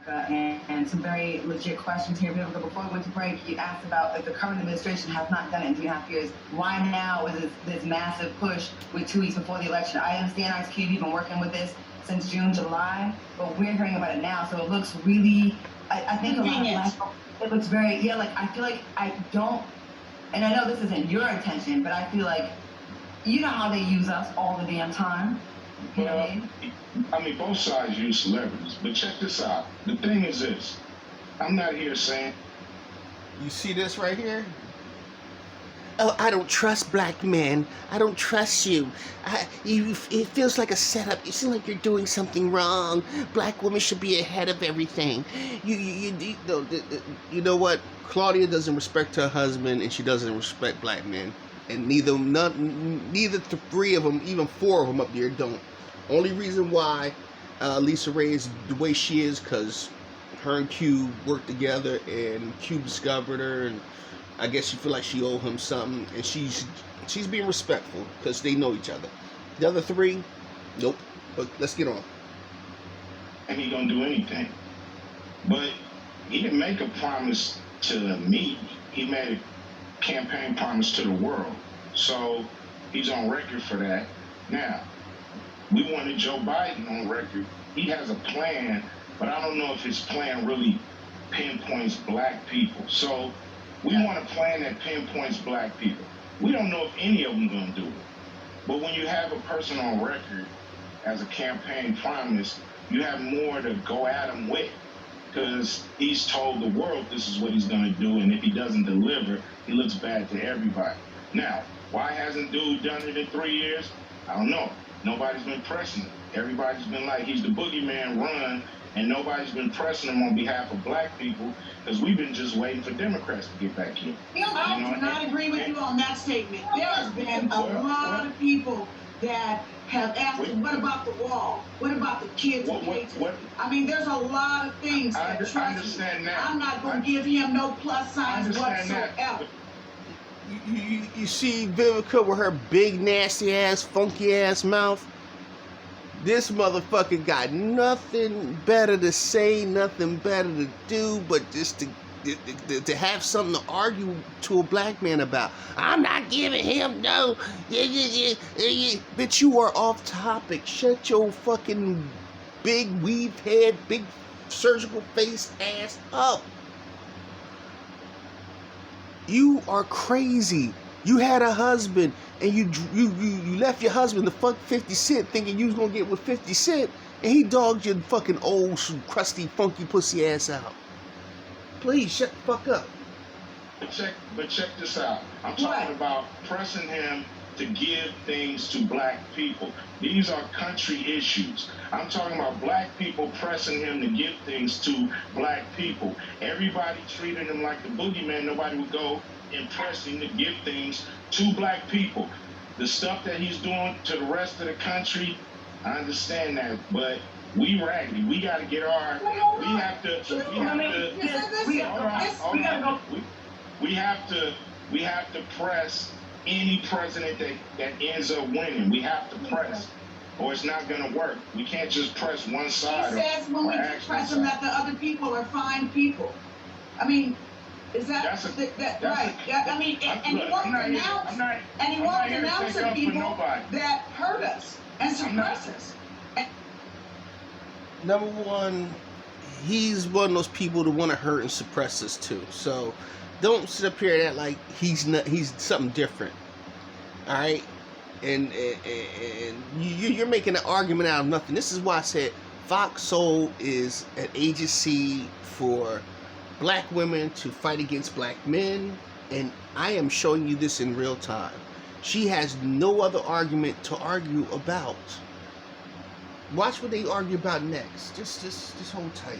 and some very legit questions here. Before we went to break, you asked about if the current administration has not done it in 3.5 years, why now is this massive push with 2 weeks before the election? I understand Ice Cube, you've been working with this since June, July, but we're hearing about it now, so it looks really, I think a lot of black, it looks very, yeah, like, I feel like I don't, and I know this isn't your intention, but I feel like, you know how they use us all the damn time. You know what I mean? I mean, both sides use celebrities, but check this out. The thing is this. I'm not here saying... You see this right here? Oh, I don't trust black men. I don't trust you. It feels like a setup. You seem like you're doing something wrong. Black women should be ahead of everything. You know what? Claudia doesn't respect her husband, and she doesn't respect black men. And neither the 3 of them, even 4 of them up there, don't. Only reason why Lisa Ray is the way she is because her and Cube worked together, and Cube discovered her, and I guess she feel like she owed him something, and she's being respectful because they know each other. The other 3, nope. But let's get on. And he don't do anything. But he didn't make a promise to me. He made a campaign promise to the world. So he's on record for that. Now, we wanted Joe Biden on record. He has a plan, but I don't know if his plan really pinpoints black people. So we want a plan that pinpoints black people. We don't know if any of them going to do it. But when you have a person on record as a campaign promise, you have more to go at him with, because he's told the world this is what he's going to do, and if he doesn't deliver, he looks bad to everybody. Now, why hasn't dude done it in 3 years? I don't know. Nobody's been pressing him. Everybody's been like, he's the boogeyman, run, and nobody's been pressing him on behalf of black people, because we've been just waiting for Democrats to get back in. I do not agree with you on that statement. There has been a lot of people that have asked him, what about the wall? What about the kids? I mean, there's a lot of things that trust me. I'm not going to give him no plus signs whatsoever. You see Vivica with her big, nasty ass, funky ass mouth? This motherfucker got nothing better to say, nothing better to do, but just to have something to argue to a black man about. I'm not giving him no. Bitch, you are off topic. Shut your fucking big weave head, big surgical face ass up. You are crazy. You had a husband, and you left your husband to fuck 50 Cent thinking you was gonna get with 50 Cent, and he dogged your fucking old, crusty, funky pussy ass out. Please, shut the fuck up. But check this out. I'm talking about pressing him to give things to black people. These are country issues. I'm talking about black people pressing him to give things to black people. Everybody treated him like the boogeyman. Nobody would go and press him to give things to black people. The stuff that he's doing to the rest of the country, I understand that, but we raggedy. We got to get our. We have to press any president that ends up winning. We have to press, or it's not going to work. We can't just press one side. He says when we press them that the other people are fine people. I mean, is that right? I mean, and he won't denounce the people that hurt us and suppress us. Number one, he's one of those people that want to hurt and suppress us too. So don't sit up here and act like he's something different. All right, and you're making an argument out of nothing. This is why I said Fox Soul is an agency for black women to fight against black men, and I am showing you this in real time. She has no other argument to argue about. Watch what they argue about next. Just hold tight.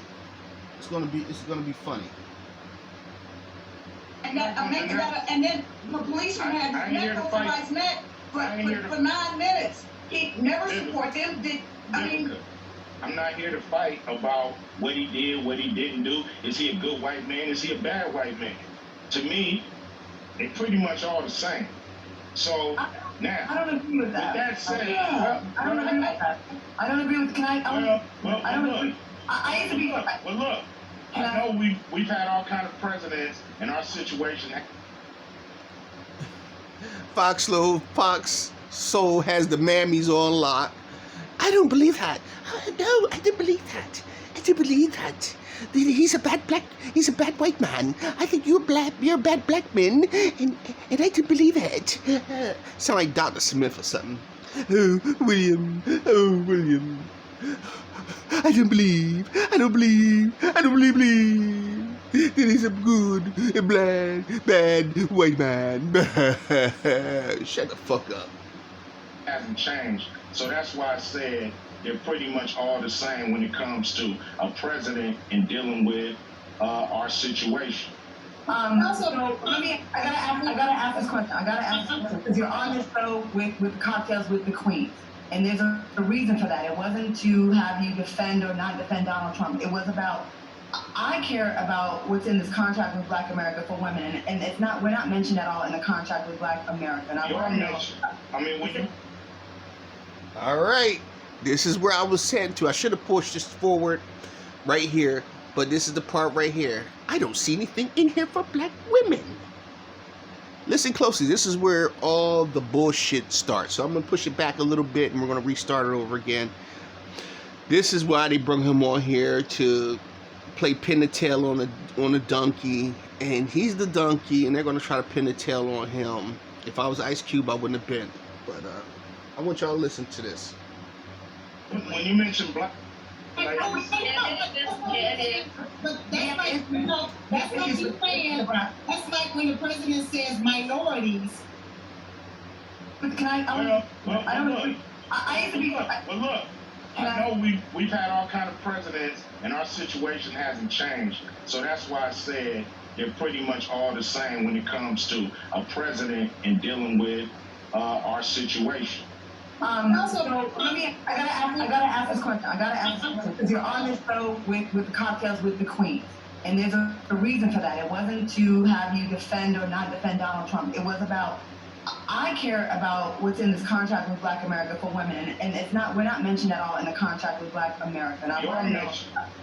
It's gonna be funny. And then the policeman had his neck over somebody's neck for 9 minutes. He never supported them. I'm not here to fight about what he did, what he didn't do. Is he a good white man? Is he a bad white man? To me, they're pretty much all the same. So now, I don't agree with that. With that said, I don't agree with that. I don't agree with. Can I? I I used to be. Well, look, I know we've had all kind of presidents, and our situation. Fox Soul has the mammies on lock. I don't believe that. No, I don't believe that. I don't believe that. He's a bad white man. I think you're a bad black man, and I don't believe it. Sound like Dr. Smith or something. Oh, William. I don't believe that he's a good, bad white man. Shut the fuck up. Hasn't changed. So that's why I said they're pretty much all the same when it comes to a president and dealing with our situation. Also, I gotta ask this question. Because you're on this show with cocktails with the Queen. And there's a reason for that. It wasn't to have you defend or not defend Donald Trump. It was about, I care about what's in this contract with Black America for women. And it's not, we're not mentioned at all in the contract with Black America. And I want to know. All right. This is where I was heading to. I should have pushed this forward right here. But this is the part right here. I don't see anything in here for black women. Listen closely. This is where all the bullshit starts. So I'm going to push it back a little bit and we're going to restart it over again. This is why they brought him on here to play pin the tail on a donkey. And he's the donkey and they're going to try to pin the tail on him. If I was Ice Cube, I wouldn't have been. But I want y'all to listen to this. When you mention black... But that's like, you know, that's what you're saying. That's like when the president says minorities. But can I? I don't know. I used to be. Well, look, I know we've had all kind of presidents, and our situation hasn't changed. So that's why I said they're pretty much all the same when it comes to a president and dealing with our situation. Also, I gotta ask this question. Because you're on this show with cocktails with the Queen. And there's a reason for that. It wasn't to have you defend or not defend Donald Trump. It was about, I care about what's in this contract with Black America for women. And it's not, we're not mentioned at all in the contract with Black America. And I want to know.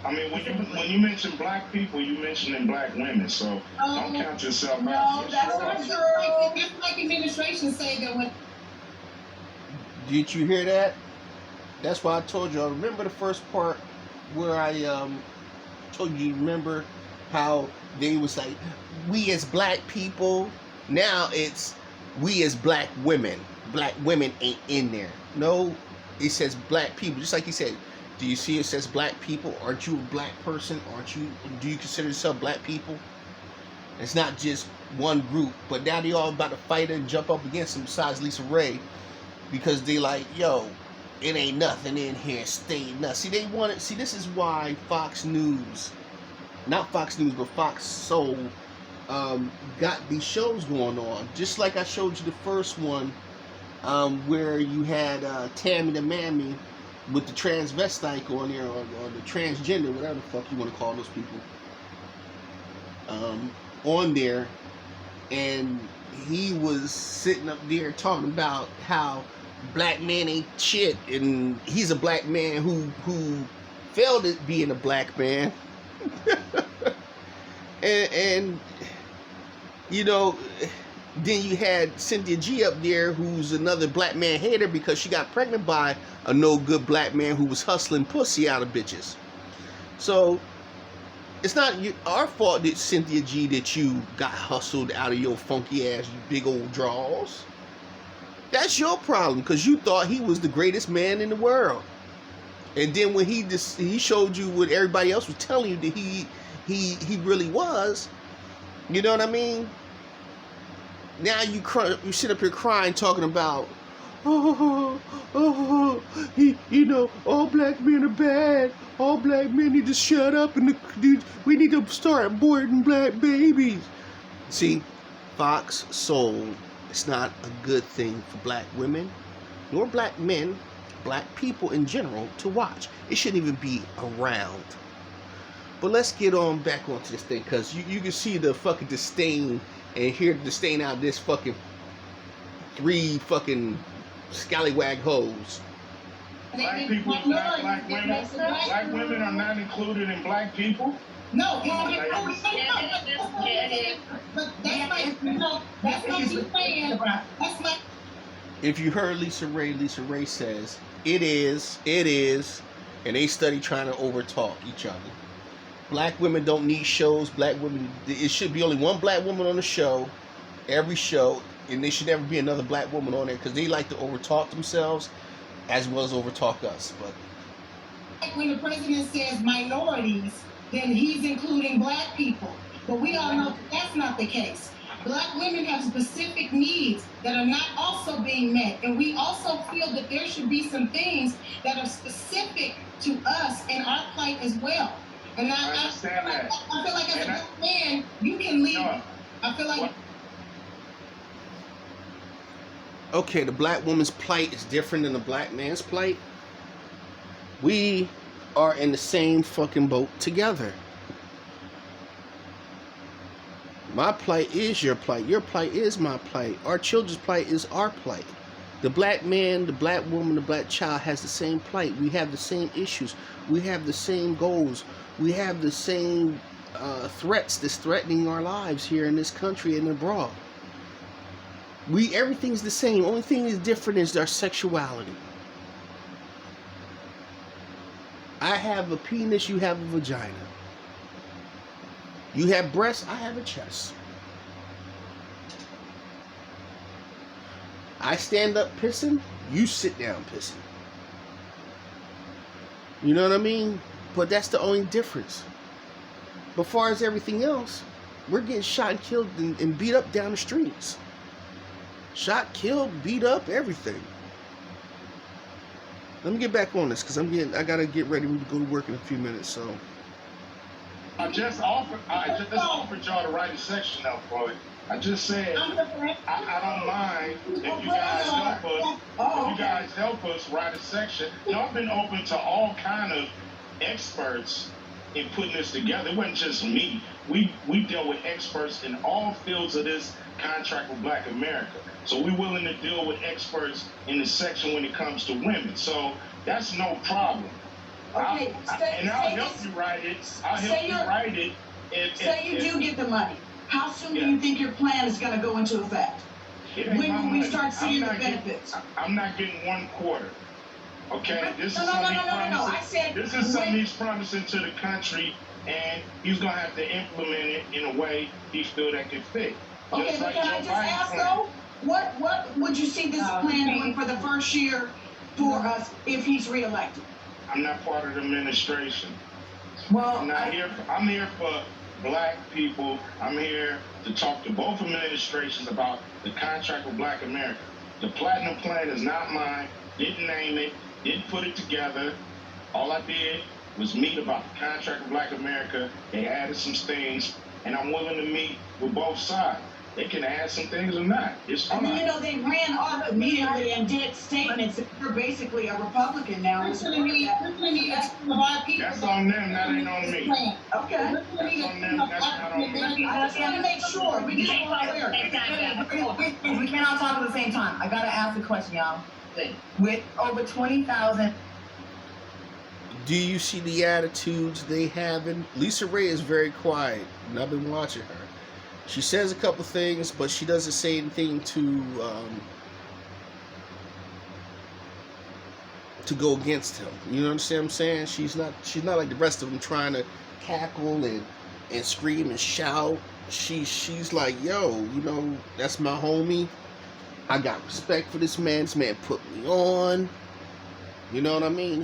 I mean, when you mention black people, you mentioning black women. So don't count yourself out. No, that's not true. That's like administration say that when... Did you hear that? That's why I told you. I remember the first part where I told you. Remember how they was like, we as black people. Now it's we as black women. Black women ain't in there. No, it says black people. Just like he said. Do you see it says black people? Aren't you a black person? Do you consider yourself black people? It's not just one group. But now they all about to fight and jump up against them besides Lisa Ray. Because they like, yo, it ain't nothing in here, stay nuts. See, this is why Fox News, not Fox News, but Fox Soul, got these shows going on. Just like I showed you the first one, where you had Tammy the Mammy with the transvestite on there, or the transgender, whatever the fuck you want to call those people, on there, and he was sitting up there talking about how black man ain't shit, and he's a black man who failed at being a black man. and you know, then you had Cynthia G up there, who's another black man hater because she got pregnant by a no good black man who was hustling pussy out of bitches. So it's not our fault that Cynthia G that you got hustled out of your funky ass big old draws. That's your problem because you thought he was the greatest man in the world. And then when he showed you what everybody else was telling you that he really was, you know what I mean? Now you sit up here crying, talking about, you know, all black men are bad. All black men need to shut up and we need to start aborting black babies. See, Fox Soul, it's not a good thing for black women, nor black men, black people in general to watch. It shouldn't even be around. But let's get on back onto this thing, because you can see the fucking disdain and hear the disdain out of this fucking 3 fucking scallywag hoes. Black people, black women are not included in black people. No, but that's like, that's what you're saying. That's like. If you heard Lisa Ray says, it is, and they study trying to overtalk each other. Black women don't need shows. Black women, it should be only one black woman on the show, every show, and there should never be another black woman on there because they like to overtalk themselves as well as overtalk us. But when the president says minorities, then he's including black people. But we all know that's not the case. Black women have specific needs that are not also being met. And we also feel that there should be some things that are specific to us and our plight as well. And I feel like as a black man, you can leave. I feel like... Okay, the black woman's plight is different than the black man's plight. We are in the same fucking boat together. My plight is your plight. Your plight is my plight. Our children's plight is our plight. The black man, the black woman, the black child has the same plight. We have the same issues. We have the same goals. We have the same threats that's threatening our lives here in this country and abroad. Everything's the same. Only thing is different is our sexuality. I have a penis, you have a vagina. You have breasts, I have a chest. I stand up pissing, you sit down pissing. You know what I mean? But that's the only difference. But as far as everything else, we're getting shot and killed and beat up down the streets. Shot, killed, beat up, everything. Let me get back on this because I gotta get ready to go to work in a few minutes. So I just offered y'all to write a section up for it. I just said I don't mind if you guys help us. If you guys help us write a section. Y'all been open to all kind of experts in putting this together. It wasn't just me. We dealt with experts in all fields of this contract with Black America. So we're willing to deal with experts in the section when it comes to women. So that's no problem. Okay, I'll help you write it. I'll help you write it. Say you do get the money. How soon do you think your plan is going to go into effect? When will we start seeing the benefits? I'm not getting 1 quarter. Okay? This is something he's promising to the country, and he's going to have to implement it in a way he feel that can fit. Okay, but can I just ask though, what would you see this plan doing for the first year for us if he's reelected? I'm not part of the administration. Well, I'm here for Black people. I'm here to talk to both administrations about the contract with Black America. The Platinum Plan is not mine. Didn't name it. Didn't put it together. All I did was meet about the contract with Black America. They added some things, and I'm willing to meet with both sides. They can add some things or not. It's fine. I mean, they ran off immediately and did statements that you're basically a Republican now. That's on them, that ain't on me. Okay. That's on them, that's not on me. I just want to make sure. We cannot talk at the same time. I gotta ask a question, y'all. With over 20,000. Do you see the attitudes they have? Lisa Ray is very quiet, and I've been watching her. She says a couple things, but she doesn't say anything to go against him. You understand what I'm saying? She's not like the rest of them trying to cackle and scream and shout. She's like, yo, that's my homie. I got respect for this man. This man put me on. You know what I mean?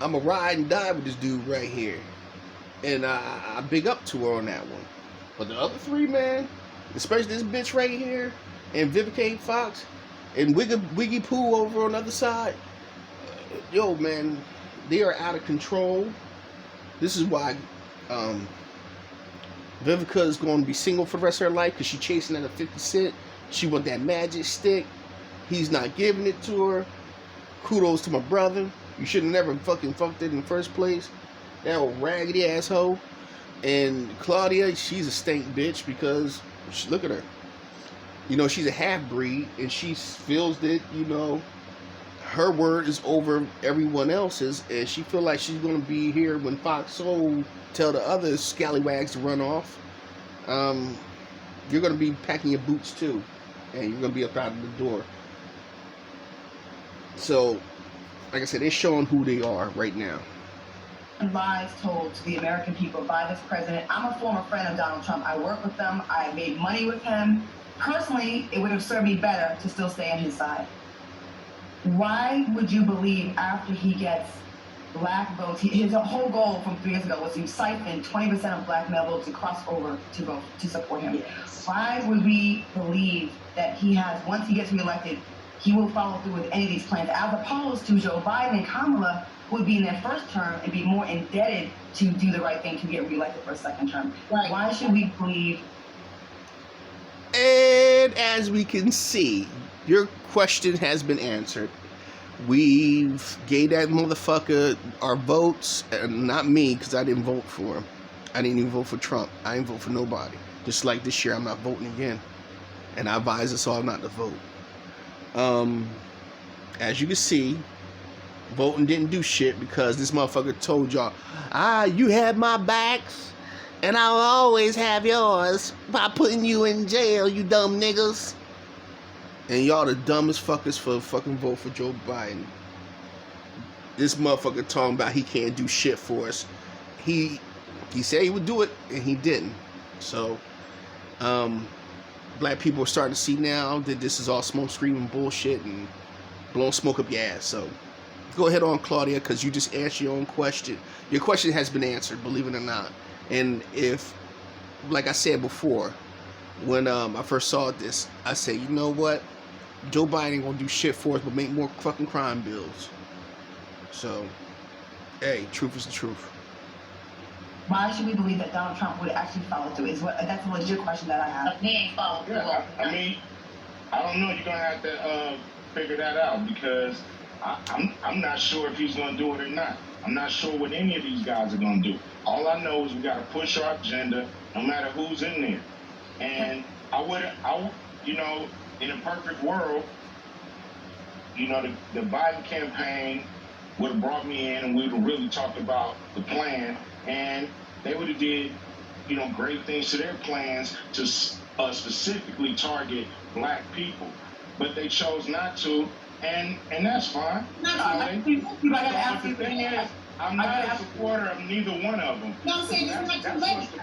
I'm a ride and die with this dude right here. And I big up to her on that one. But the other three, man, especially this bitch right here, and Vivica Fox, and Wiggy Poo over on the other side, yo, man, they are out of control. This is why Vivica is going to be single for the rest of her life, because she's chasing at a 50 Cent. She want that magic stick. He's not giving it to her. Kudos to my brother. You should have never fucking fucked it in the first place. That old raggedy asshole. And Claudia, she's a stank bitch because look at her. She's a half breed and she feels that, her word is over everyone else's, and she feel like she's gonna be here when Fox Soul tell the other scallywags to run off. You're gonna be packing your boots too, and you're gonna be up out of the door. So, like I said, they're showing who they are right now. Lies told to the American people by this president. I'm a former friend of Donald Trump. I work with him. I made money with him. Personally, it would have served me better to still stay on his side. Why would you believe after he gets black votes, his whole goal from 3 years ago was to siphon 20% of black male votes to cross over to vote to support him? Yes. Why would we believe that he has, once he gets reelected, he will follow through with any of these plans, as opposed to Joe Biden and Kamala, who would be in their first term and be more indebted to do the right thing to get reelected for a second term? Right. Why should we believe? And as we can see, your question has been answered. We've gave that motherfucker our votes, and not me, because I didn't vote for him. I didn't even vote for Trump. I didn't vote for nobody. Just like this year, I'm not voting again. And I advise us all not to vote. As you can see, voting didn't do shit because this motherfucker told y'all, you had my backs, and I'll always have yours by putting you in jail, you dumb niggas. And y'all the dumbest fuckers for fucking vote for Joe Biden. This motherfucker talking about he can't do shit for us. He said he would do it, and he didn't. So, black people are starting to see now that this is all smoke screaming bullshit and blowing smoke up your ass. So, go ahead on, Claudia, because you just answered your own question. Your question has been answered, believe it or not. And if, like I said before, when I first saw this, I said, you know what? Joe Biden ain't gonna do shit for us but make more fucking crime bills. So, hey, truth is the truth. Why should we believe that Donald Trump would actually follow through? That's a legit question that I have. He ain't followed through. Yeah, I mean, I don't know. You're gonna have to figure that out, because I'm not sure if he's gonna do it or not. I'm not sure what any of these guys are gonna do. All I know is we gotta push our agenda, no matter who's in there. And you know, in a perfect world, you know, the Biden campaign would have brought me in and we would have really talked about the plan, and they would have did, you know, great things to their plans to specifically target black people. But they chose not to, and that's fine. The thing is, I'm not a supporter of neither one of them. No, I'm saying that's what's the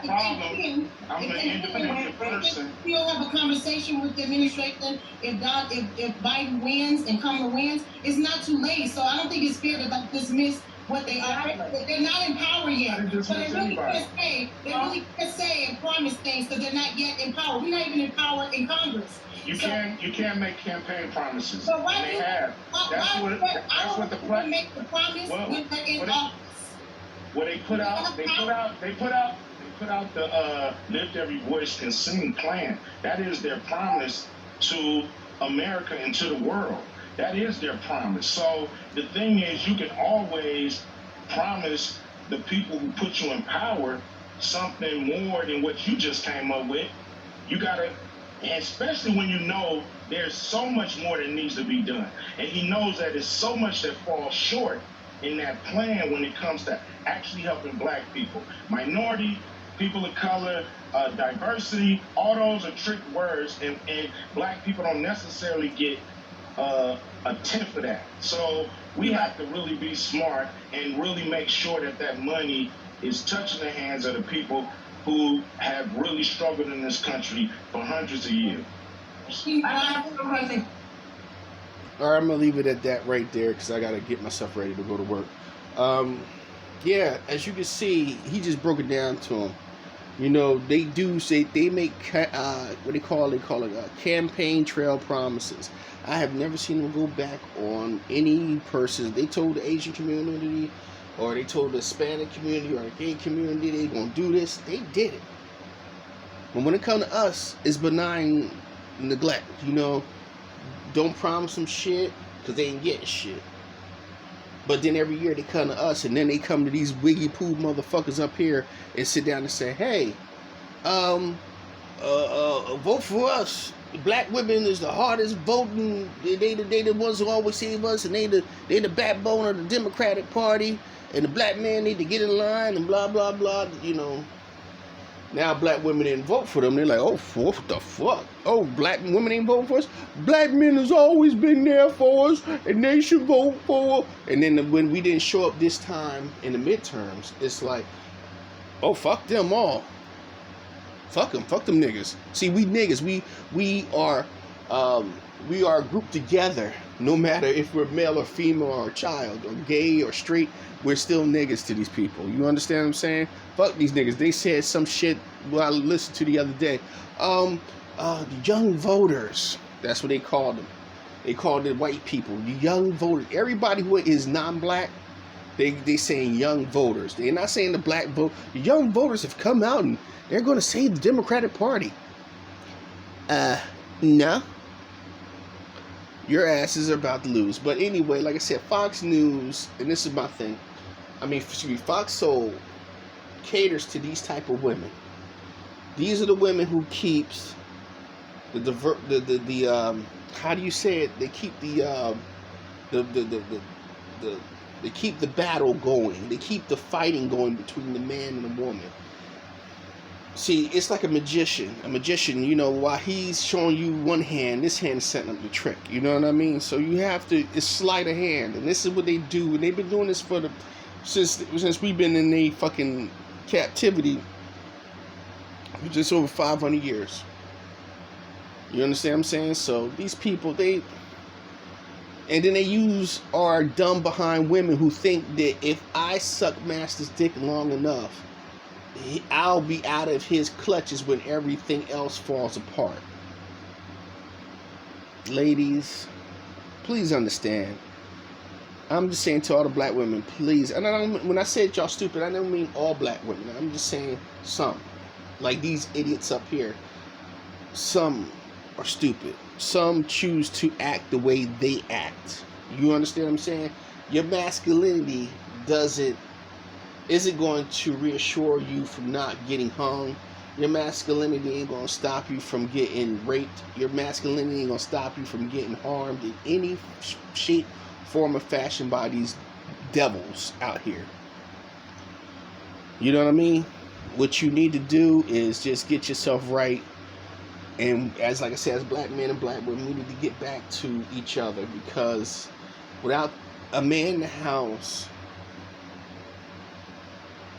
problem. I'm an independent person. We'll have a conversation with the administration if Biden wins and Kamala wins. It's not too late, so I don't think it's fair to dismiss what they are. They're not in power yet, so they really can't say and promise things because they're not yet in power. We're not even in power in Congress. You can't make campaign promises. So why they have. That's what the president make the promise when they're in office. Well, they put out the Lift Every Voice Can Sing plan. That is their promise to America and to the world. That is their promise. So the thing is, you can always promise the people who put you in power something more than what you just came up with. You gotta. And especially when you know there's so much more that needs to be done. And he knows that there's so much that falls short in that plan when it comes to actually helping black people, minority, people of color, diversity. All those are trick words, and black people don't necessarily get a tenth of that. So we have to really be smart and really make sure that money is touching the hands of the people who have really struggled in this country for hundreds of years. All right, I'm gonna leave it at that right there because I gotta get myself ready to go to work. Yeah, as you can see, he just broke it down to him. You know, they do say they make what they call it campaign trail promises. I have never seen them go back on any person. They told the Asian community, or they told the Hispanic community, or the gay community, they gonna do this. They did it. But when it comes to us, it's benign neglect. You know, don't promise them shit because they ain't getting shit. But then every year they come to us, and then they come to these wiggy poo motherfuckers up here and sit down and say, "Hey, vote for us. Black women is the hardest voting. They the ones who always save us, and they the backbone of the Democratic Party. And the black man need to get in line and blah blah blah. You know. Now black women didn't vote for them. They're like, oh, what the fuck? Oh, black women ain't voting for us. Black men has always been there for us, and they should vote for. And then when we didn't show up this time in the midterms, it's like, oh, fuck them all. Fuck them niggas. See, we niggas, we are grouped together. No matter if we're male or female or child or gay or straight, we're still niggas to these people. You understand what I'm saying? Fuck these niggas. They said some shit I listened to the other day. The young voters. That's what they called them. They called it white people. The young voters. Everybody who is non-black, they saying young voters. They're not saying the black vote. The young voters have come out and they're going to save the Democratic Party. No. Your asses are about to lose. But anyway, like I said, Fox News, and this is my thing. Fox Soul caters to these type of women. These are the women who keeps the how do you say it? They keep they keep the battle going. They keep the fighting going between the man and the woman. See, it's like a magician. A magician, you know, while he's showing you one hand, this hand is setting up the trick. You know what I mean? So you have to, it's sleight of hand. And this is what they do. And they've been doing this since we've been in a fucking captivity for just over 500 years. You understand what I'm saying? So these people, and then they are dumb behind women who think that if I suck master's dick long enough, I'll be out of his clutches when everything else falls apart. Ladies, please understand. I'm just saying to all the black women, please. And when I said y'all stupid, I don't mean all black women. I'm just saying some. Like these idiots up here. Some are stupid. Some choose to act the way they act. You understand what I'm saying? Your masculinity isn't going to reassure you from not getting hung. Your masculinity ain't going to stop you from getting raped. Your masculinity ain't going to stop you from getting harmed in any shape, form, or fashion by these devils out here. You know what I mean? What you need to do is just get yourself right. And like I said, as black men and black women, we need to get back to each other, because without a man in the house,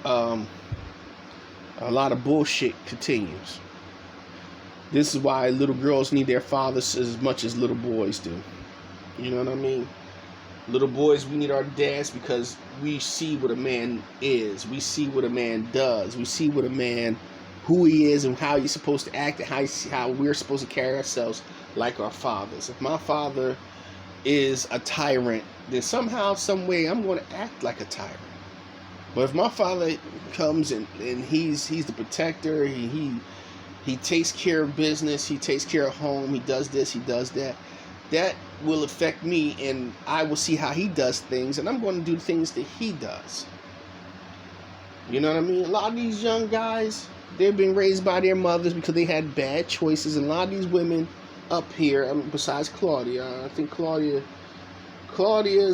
a lot of bullshit continues. This is why little girls need their fathers as much as little boys do. You know what I mean? Little boys, we need our dads because we see what a man is. We see what a man does. We see what a man, who he is and how he's supposed to act and how we're supposed to carry ourselves like our fathers. If my father is a tyrant, then somehow, some way, I'm going to act like a tyrant. But if my father comes and he's the protector, he takes care of business, he takes care of home, he does this, he does that, that will affect me, and I will see how he does things, and I'm going to do things that he does. You know what I mean? A lot of these young guys, they've been raised by their mothers because they had bad choices, and a lot of these women up here, besides Claudia, I think Claudia's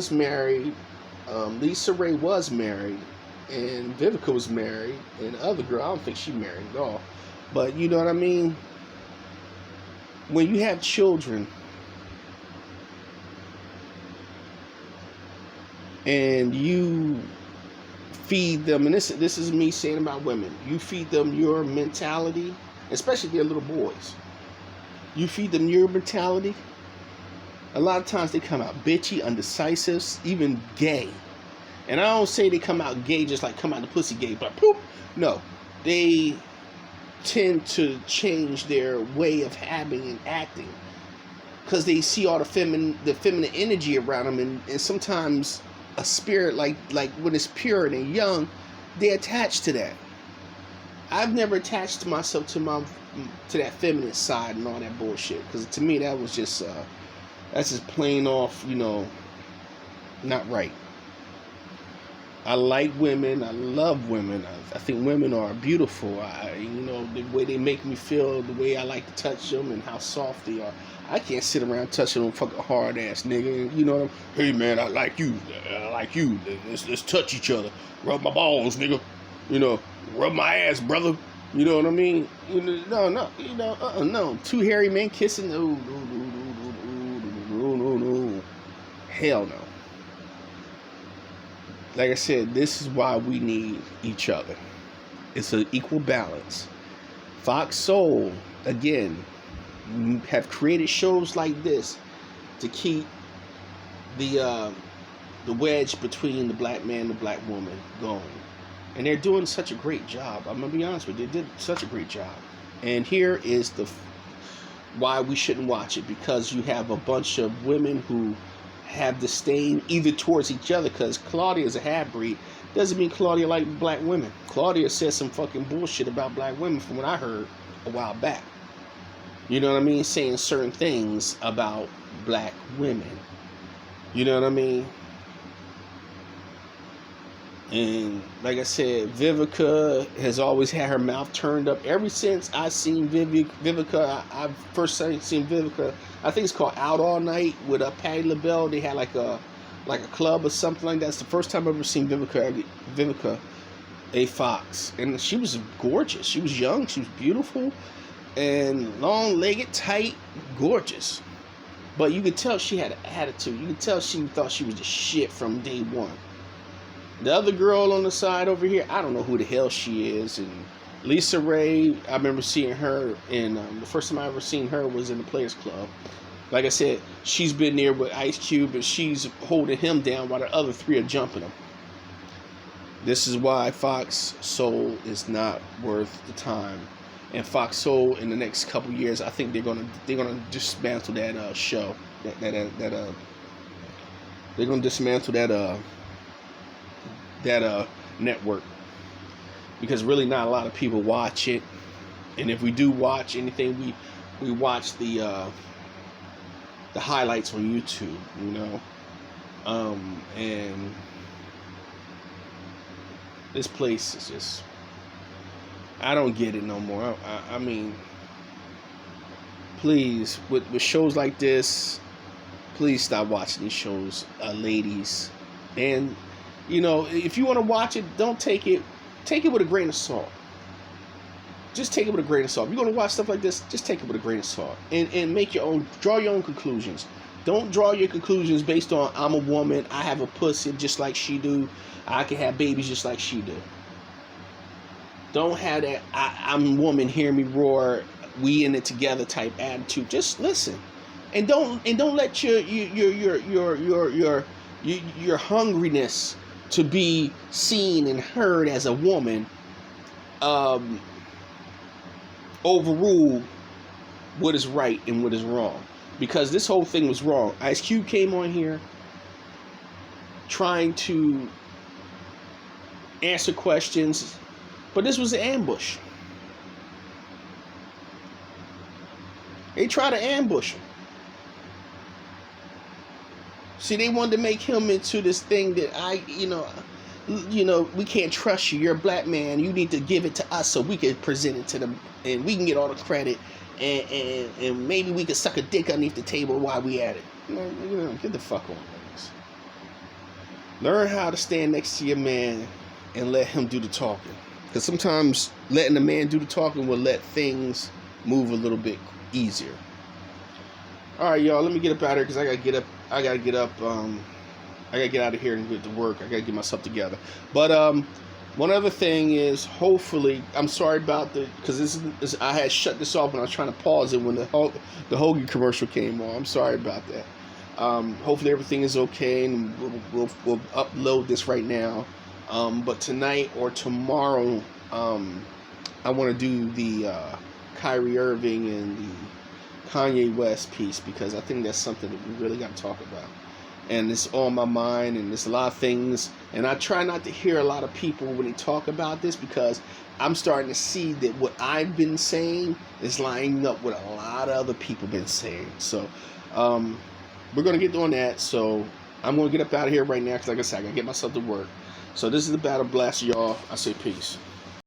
married, Lisa Ray was married, and Vivica was married, and the other girl, I don't think she married at all. But you know what I mean? When you have children and you feed them, and this is me saying about women, you feed them your mentality, especially if they're little boys. You feed them your mentality, a lot of times they come out bitchy, undecisive, even gay. And I don't say they come out gay just like come out the pussy gay, but poop. No, they tend to change their way of having and acting because they see all the feminine energy around them, and sometimes a spirit like when it's pure and they're young, they attach to that. I've never attached myself to that feminine side and all that bullshit, because to me that was just that's just plain off, not right. I like women. I love women. I think women are beautiful. The way they make me feel, the way I like to touch them, and how soft they are. I can't sit around touching them fucking hard ass nigga. You know what I'm? Hey man, I like you. I like you. Let's touch each other. Rub my balls, nigga. Rub my ass, brother. You know what I mean? No. Two hairy men kissing. No. Hell no. Like I said, this is why we need each other. It's an equal balance. Fox Soul, again, have created shows like this to keep the wedge between the black man and the black woman going. And they're doing such a great job. I'm going to be honest with you. They did such a great job. And here is why we shouldn't watch it. Because you have a bunch of women who have disdain either towards each other, because Claudia is a half-breed. Doesn't mean Claudia like black women. Claudia said some fucking bullshit about black women from what I heard a while back. You know what I mean? Saying certain things about black women. You know what I mean? And like I said, Vivica has always had her mouth turned up. Ever since I seen Vivica, I first seen Vivica, I think it's called Out All Night with Patti LaBelle. They had like a club or something like that. It's the first time I've ever seen Vivica A. Fox. And she was gorgeous. She was young. She was beautiful. And long-legged, tight, gorgeous. But you could tell she had an attitude. You could tell she thought she was the shit from day one. The other girl on the side over here, I don't know who the hell she is. And Lisa Ray, I remember seeing her in, the first time I ever seen her was in the Players Club. Like I said, she's been there with Ice Cube, and she's holding him down while the other three are jumping him. This is why Fox Soul is not worth the time. And Fox Soul in the next couple years, I think they're gonna dismantle that show. They're gonna dismantle that network, because really not a lot of people watch it. And if we do watch anything, we watch the highlights on YouTube, and this place is just, I don't get it no more. I mean, please, with shows like this, please stop watching these shows, ladies. And if you want to watch it, don't take it with a grain of salt. Just take it with a grain of salt. If you're going to watch stuff like this, just take it with a grain of salt. And draw your own conclusions. Don't draw your conclusions based on, I'm a woman, I have a pussy just like she do, I can have babies just like she do. Don't have that I'm a woman, hear me roar, we in it together type attitude. Just listen. And don't let your hungriness to be seen and heard as a woman overrule what is right and what is wrong. Because this whole thing was wrong. Ice Cube came on here trying to answer questions, but this was an ambush. They tried to ambush him. See, they wanted to make him into this thing that we can't trust you. You're a black man. You need to give it to us so we can present it to them, and we can get all the credit, and maybe we can suck a dick underneath the table while we at it. Get the fuck on, ladies. Learn how to stand next to your man and let him do the talking. Because sometimes letting the man do the talking will let things move a little bit easier. All right, y'all. Let me get up out of here because I gotta get up. I gotta get out of here and get to work. I gotta get myself together. But one other thing is, hopefully, I'm sorry about because I had shut this off when I was trying to pause it when the Hoagie commercial came on. I'm sorry about that. Hopefully everything is okay, and we'll upload this right now. But tonight or tomorrow, I want to do the Kyrie Irving and the Kanye West piece, because I think that's something that we really got to talk about. And it's on my mind, and there's a lot of things, and I try not to hear a lot of people when they talk about this, because I'm starting to see that what I've been saying is lining up with a lot of other people been saying. So we're going to get on that. So I'm going to get up out of here right now, because like I said, I got to get myself to work. So this is the Battle Blast, y'all. I say peace.